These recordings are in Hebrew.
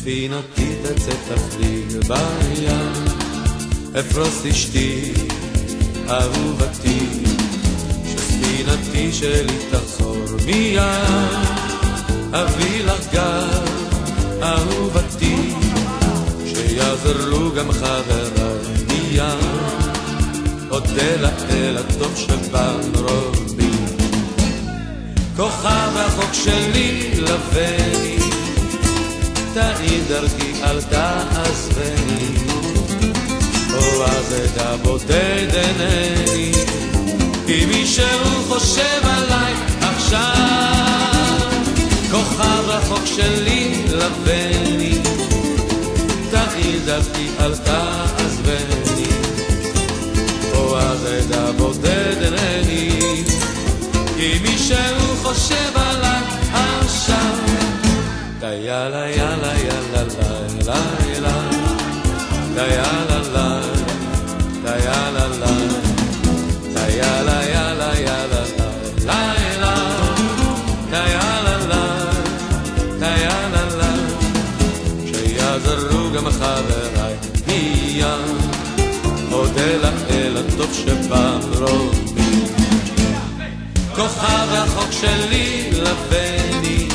ספינתי תצא תפליג בים, אפרוס אשתי אהובתי, שספינתי שלי תחזור מיד, אביא לך גר אהובתי, שיעזרו גם חבריי מיד, אודה לאל הטוב שברובי, כוכב החוק שלי לבני, תאיר דרכי אל תעזבני, אוהב בודד אינני, כי מישהו חושב עליי עכשיו, כוכב רחוק שלי לבני, תאיר דרכי אל תעזבני, אוהב בודד אינני, כי מישהו חושב עליי עכשיו. יאללה יאללה יאללה לילה יאללה לילה יאללה יאללה יאללה יאללה לילה יאללה שיעזרו גם חבריי מיד, אודה לאל הטוב שברובי, כוכב החוק שלי לבני,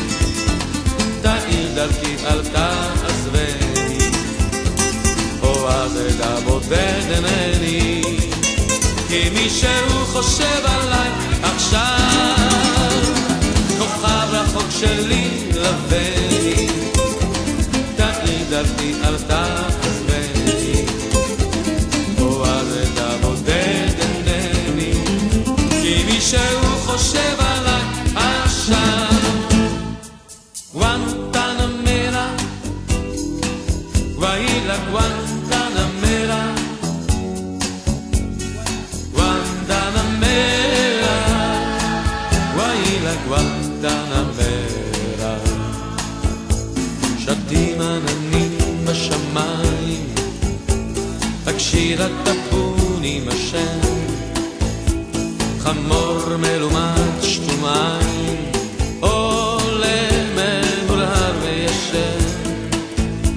דרכי אל תעזבני, אוהב בודד אינני, כי מישהו חושב עליי עכשיו, כוכב רחוק שלי לבני, תאיר דרכי אל תעזבני, אוהב בודד אינני, כי מישהו חושב עליי עכשיו. Guantanamera, Guaila Guantanamera, Guantanamera, Guaila Guantanamera, שתים עננים בשמיים, הקשיר הטפונים השם, חמור מלומד שתומיים,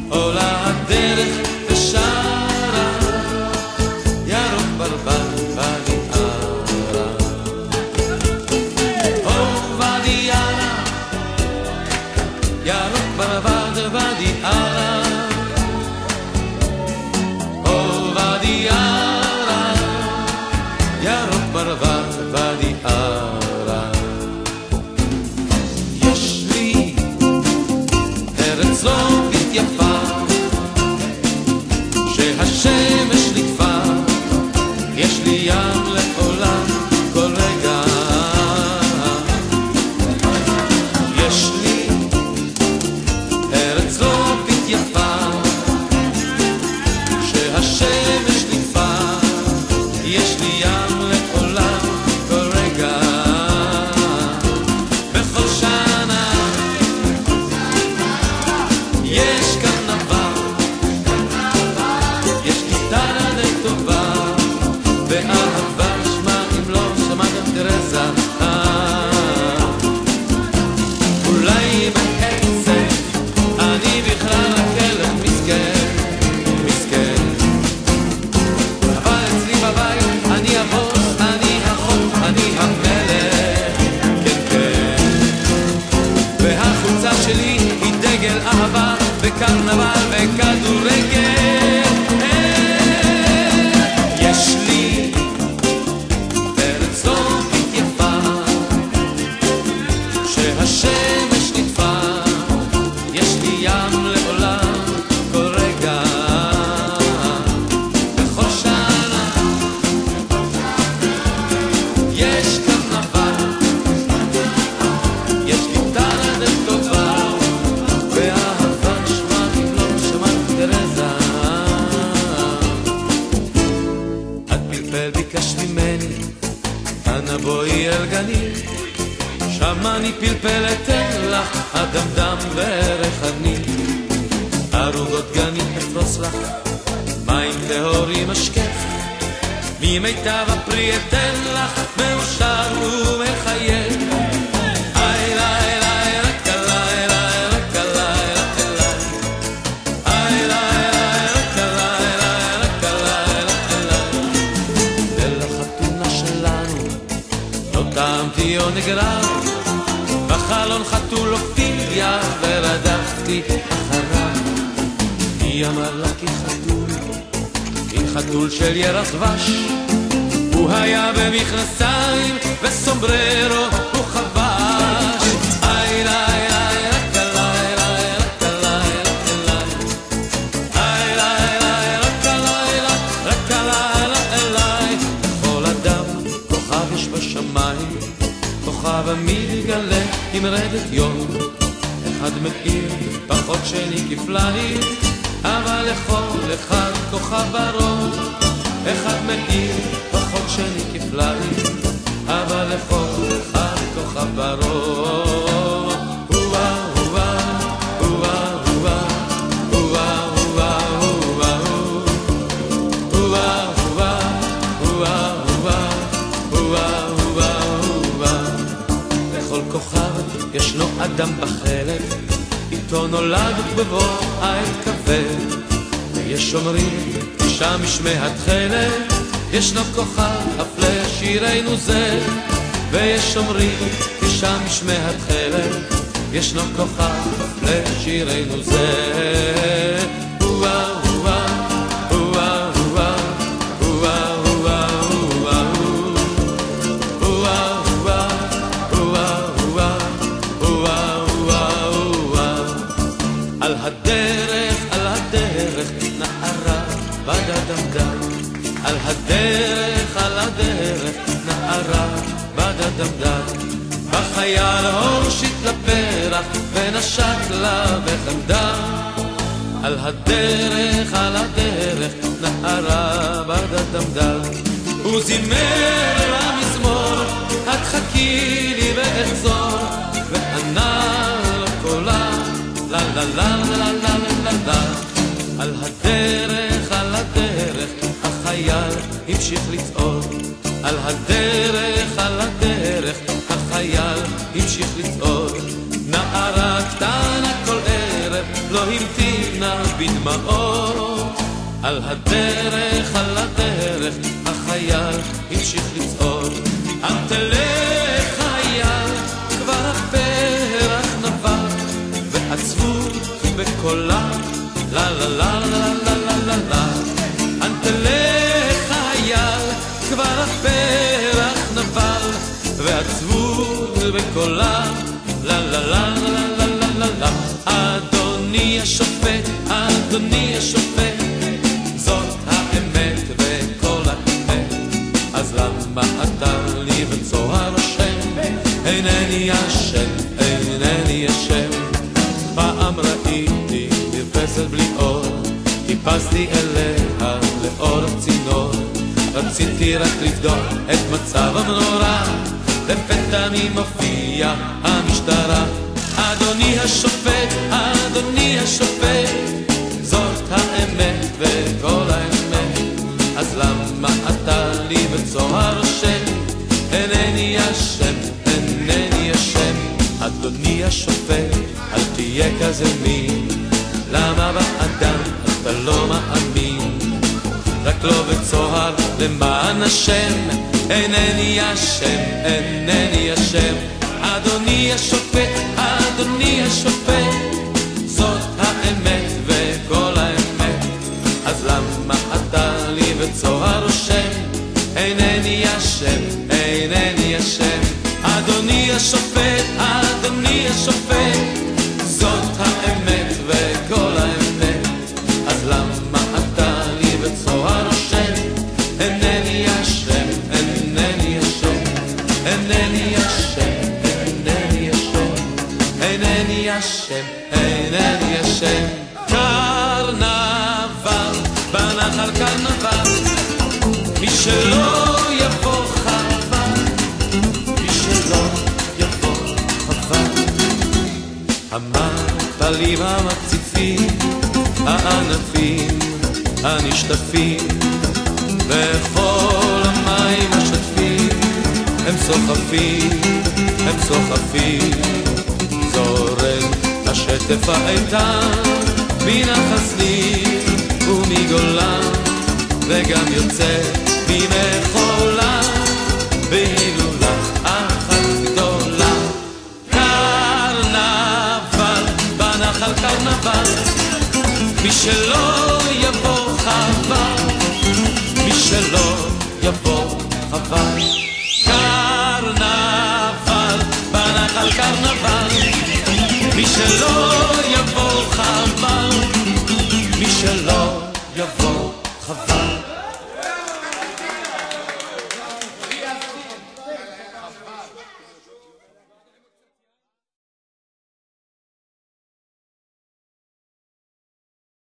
עולה הדרך ושרה, ירוק ברבר ואדי ערה, ואדי ערה, ירוק ברבר ואדי ערה, ואדי ערה, ירוק ברבר ואדי ערה. יש לי ארץ זוגית יפה, שהשמש נקפה, יש לי ים לעולם כל רגע, יש לי ארץ זוגית יפה, שהשמש נקפה, יש לי ים לעולם כל רגע, בכל שנה יש קרנבל, יש גיטרה לטובה ואהבה פלפל ביקש ממני, אנא בואי אל גני, שם אני פלפל אתן לך, אדמדם וריחני. ערוגות גני אפרוס לך, מים טהורים אשקף, ממיטב הפרי אתן לך, מאושר ומחייב. טעמתי עונג רב, בחלון חתול הופיע ורדפתי אחריו. מי אמר לה כי חתול, כי חתול של ירח דבש, הוא היה במכנסיים וסומבררו הוא חבש. איי ליי ליי רק עליי ליי רק עליי רק עליי, איי ליי ליי רק עליי רק עליי אליי. לכל אדם כוכב יש בשמיים, כוכב המתגלה עם רדת יום, אחד מאיר פחות שני כפליים, אבל לכל אחד כוכב בראש, אחד מאיר פחות שני כפליים, אבל לכל אחד כוכב בראש. ישנו אדם בחלק, איתו נולד ובבוא העת כבד, ויש אומרים שם משמי התחלק, ישנו כוכב אף לשירנו זה, ויש אומרים שם משמי התחלק, ישנו כוכב אף לשירנו זה. על הדרך, נערה בדדמדם, על הדרך, נערה בדדמדם, בחייל הושיט לפרח ונשק לה בחמדה. על הדרך, נערה בדדמדם, הוא זימר למזמור, את חכי לי ואחזור, וענה לו קולה לה לה לה לה לה לה לה. על הדרך, החייל המשיך לצעוד, על הדרך, החייל המשיך לצעוד. נערה קטנה כל ערב לא המתינה בדמעות, על הדרך, החייל המשיך לצעוד. אל תלך חייל, כבר הפרח נבט, ועצבות בקולה לה לה לה לה לה לה לה לה. אל תלך חייל, כבר הפרח נבל, ועצבות בקולה לה לה לה לה לה לה לה לה. אדוני השופט, זאת האמת וכל האמת, אז למה אתה לי בצוהר השם? אינני אשם, פעם ראיתי מרפסת בלי אור, טיפסתי אליה לאור צינור, רציתי רק לבדוק את מצב המנורה, לפתע אני מופיע המשטרה. אדוני השופט, זאת האמת וכל האמת, אז למה אתה לי בצוהר השם? אינני אשם, אדוני השופט, אל תהיה כזה מין, למה באדם אתה לא מאמין? רק לא בצוהר למען השם, אינני אשם, אדוני השופט, זאת האמת וכל האמת, אז למה אתה לי בצוהר השם? אינני אשם, אדוני השופט, זאת האמת וכל האמת, אז למה אתה לי בצוהר השם? אינני אשם, קרנבל, בנחל קרנבל, מי שלא הנחלים המקציפים, הענפים הנשטפים, וכל המים השטפים, הם סוחפים, הם סוחפים. זורם השטף האיתן מנחס ניר ומגולן, וגם יוצא ממחולה בהילולה אחת גדולה. קרנבל, בנחל קרנבל, מי שלא יבוא חבל, מי שלא יבוא חבל.